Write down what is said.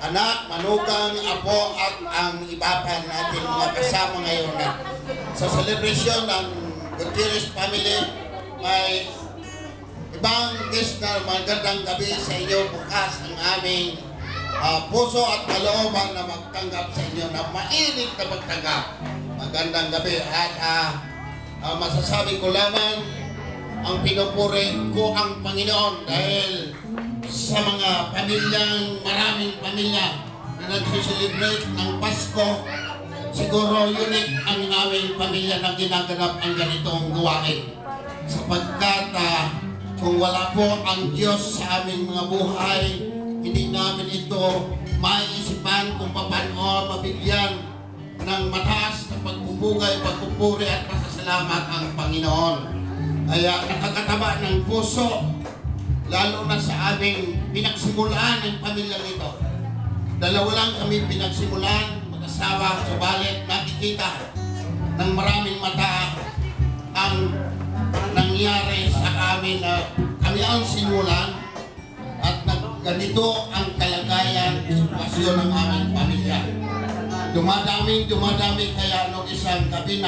anak, manugang, apo at ang iba pa natin mga kasama ngayon sa celebration ng Gutierrez family. May ibang guest na magandang gabi sa inyo. Bukas ang aming puso at kalooban na magtanggap sa inyo na mainit na magtanggap. Magandang gabi at masasabi ko lamang ang pinupuri ko ang Panginoon dahil sa mga pamilyang, maraming pamilya na nagsiselebrate ng Pasko. Siguro unique ang aming pamilya na ginaganap ang ganitong gawain. Sapagkat kung wala po ang Diyos sa aming mga buhay, hindi namin ito maiisipan kung paano mabigyan ng mataas na pagpupugay, pagpupuri at pasasalamat ang Panginoon. Kaya nakakataba ng puso, lalo na sa aming pinagsimulaan ng pamilya nito. Dalawa lang kami pinagsimulan, mag-asawa, subalit nakikita ng maraming mata ang nangyari sa amin na kami ang simulan at ganito ang kalagayan, sitwasyon ng aming pamilya. Dumadami kaya nung isang gabi